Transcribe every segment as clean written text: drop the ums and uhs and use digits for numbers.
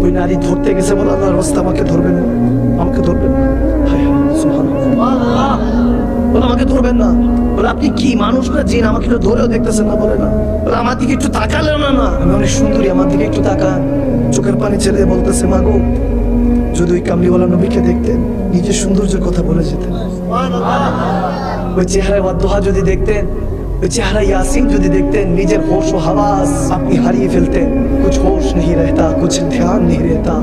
ওই নারী ধরতে গেছে বলে আল্লাহর রাস্তা আমাকে ধরবেন না, আমাকে ধরবেন না। হায় হায়, সুবহানাল্লাহ। বলে আমাকে ধরবেন না। বলে আপনি কি মানুষ না জিন, আমাকে একটু ধরেও দেখতেছেন না? বলে না। বলে আমার দিকে একটু তাকালেন না? না, আমি অনেক সুন্দরী, আমার দিকে একটু তাকান। চোখের পানি ছেড়ে বলতেছে, মাগো যদি ওই কামলিওয়ালা নবীকে দেখতেন, নিজের সৌন্দর্যের কথা বলে যেতেন। ওই চেহারায় ওয়াদ্দোহা যদি দেখতেন, ওই চেহারা ইয়াসিন যদি দেখতেন, নিজের হোশ ও হাওয়াস আপনি হারিয়ে ফেলতেন। कुछ होश नहीं रहता, कुछ ध्यान नहीं रहता,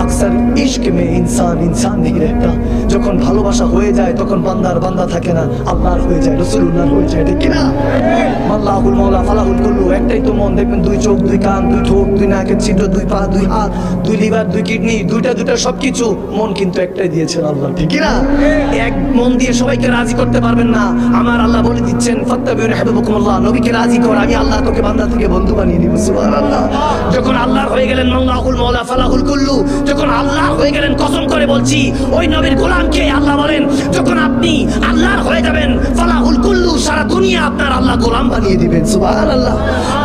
अक्सर इश्क में इंसान इंसान नहीं रहता। যখন ভালোবাসা হয়ে যায় তখন বান্দার বান্দা থাকে না, আল্লাহর হয়ে যায়, রাসূলুল্লাহর হয়ে যায়, ঠিক কি না? আল্লাহুল মাওলা ফালাহুল কুল্লু। একটাই তো মন, দেখবেন দুই চোখ, দুই কান, দুই ঠোঁট, দুই নাকের ছিদ্র, দুই পা, দুই হাত, দুই লিভার, দুই কিডনি, দুইটা সবকিছু। মন কিন্তু একটাই দিয়েছেন আল্লাহ, ঠিক কি না? এক মন দিয়ে সবাইকে রাজি করতে পারবেন না। আমার আল্লাহ বলে দিচ্ছেন, ফাত্তাবিউনি ইউহিব্বুকুমুল্লাহ, নবীকে রাজি কর, আমি আল্লাহ তোকে বান্দা থেকে বন্ধু বানিয়ে দিব। সুবহানাল্লাহ। যখন আল্লাহর হয়ে গেলেন, আল্লাহুল মাওলা ফালাহুল কুল্লু, যখন আল্লাহর হয়ে গেলেন, কসম করে বলছি ওই নবীর গোলামকে আল্লাহ বলেন, যখন আপনি আল্লাহর হয়ে যাবেন, ফালাহুল কুল্লু, সারা দুনিয়া আপনার আল্লাহ গোলাম বানিয়ে দিবেন। সুবহানাল্লাহ।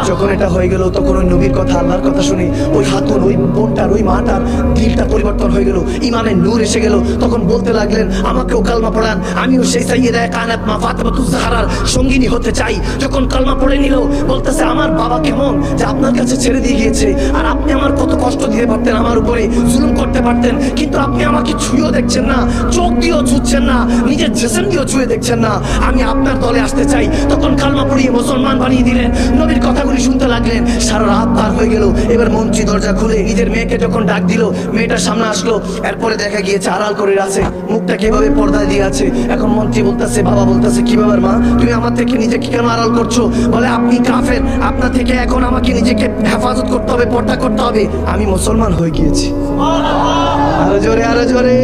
যখন এটা হয়ে গেল, তখন ওই নবীর কথা, আল্লাহর কথা শুনে ওই হাতুন, ওই বোনটার, ওই মাটার দিলটা পরিবর্তন হয়ে গেল, ইমানের নূর এসে গেল। তখন বলতে লাগলেন, আমাকেও কালমা পড়ান, আমিও সেই সাইয়্যিদা কায়নাত মা ফাতেমাতুজ জাহরার সঙ্গিনী হতে চাই। যখন কালমা পড়ে নিল, বলতেছে, আমার বাবা কেমন যে আপনার কাছে ছেড়ে দিয়ে গিয়েছে, আর আপনি আমার কত কষ্ট দিতে পারতেন, আমার উপরে জুলুম করতে পারতেন, কিন্তু আপনি আমাকে ছুঁয়েও দেখছেন না, চোখ দিয়েও ছুঁচ্ছেন না, নিজের জিসম দিয়েও ছুঁয়ে দেখছেন না, আমি আপনার দলে আসতে চাই। তখন কালমা পড়িয়ে মুসলমান বানিয়ে দিলেন। নবীর কথাগুলি শুনতে লাগলেন। সারা রাত পার হয়ে গেল। এবার মন্ত্রী দরজা খুলে নিজের মেয়েকে যখন ডাক দিল, মেয়েটার সামনে আসলো। এরপরে দেখা গিয়েছে আড়াল করে আছে, মুখটা কিভাবে পর্দায় দিয়ে আছে। এখন মন্ত্রী বলতেছে, বাবা বলতেছে, কি ব্যাপার মা, তুমি আমার থেকে নিজেকে কেন আড়াল করছো? বলে, আপনি কাফের, আপনার থেকে এখন আমাকে নিজেকে হেফাজত করতে হবে, পর্দা করতে হবে, আমি মুসলমান হয়ে গিয়েছি। আরো জোরে, আরো জোরে।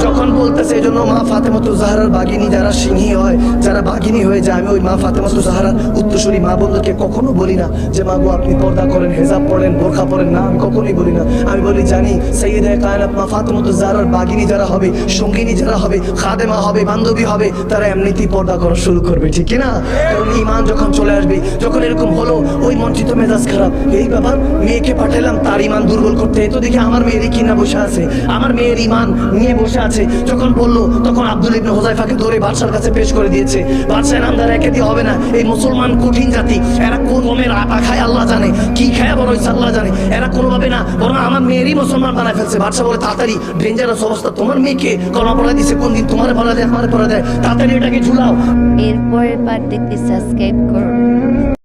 যখন বলতেছে, এই জন্য মা ফাতেমাতুজ জাহরার বাগিনী যারা সিংহী হয়, যারা বাগিনী হয়ে যায়, আমি ওই মা ফাতেমাতুজ জাহরার উত্তরসূরি মা বন্ধুকে কখনো বলি না যে মা গো আপনি পর্দা করেন, হেজাব পড়েন, বোরখা পড়েন, না, আমি কখনোই বলি না। আমি বলি, জানি সাইয়্যিদা কায়নাত মা ফাতেমাতুজ জাহরার বাগিনী যারা হবে, সঙ্গিনী যারা হবে, খাদেমা হবে, বান্ধবী হবে, তারা এমনিতেই পর্দা করা শুরু করবে, ঠিক কি না? কারণ ঈমান যখন চলে আসবে, যখন এরকম হলো, ওই মঞ্চিত মেজাজ খারাপ, এই ব্যাপার, মেয়েকে পাঠালাম তার ঈমান দুর্বল করতে, তো দেখি আমার মেয়েরই কিনা বসে আছে, আমার মেয়ের ঈমান নিয়ে বসে আছে। যখন বললো, তখন আব্দুল ইবনে হুযায়ফাকে ধরে বাদশার কাছে পেশ করে দিয়েছে। বাদশাহ নামদার একে দিয়ে হবে না, এই মুসলমান কঠিন জাতি, এরা কোন রকমের আটা খায় আল্লাহ জানে, কি খায় বড় হয়েছে আল্লাহ জানে, এরা কোনোভাবে না, বরং আমার মেয়েরই মুসলমান বানায় ফেলছে। বাদশাহ বলে, তাড়াতাড়ি, ডেঞ্জারাস অবস্থা, তোমার মেয়েকে কলমা পড়া দিছে, কোন দিন তোমার পড়া দেয়, আমার পড়া দেয়, তাড়াতাড়ি এটাকে ঝুলাও। এরপরের পার্ট দেখতে সাবস্ক্রাইব করুন।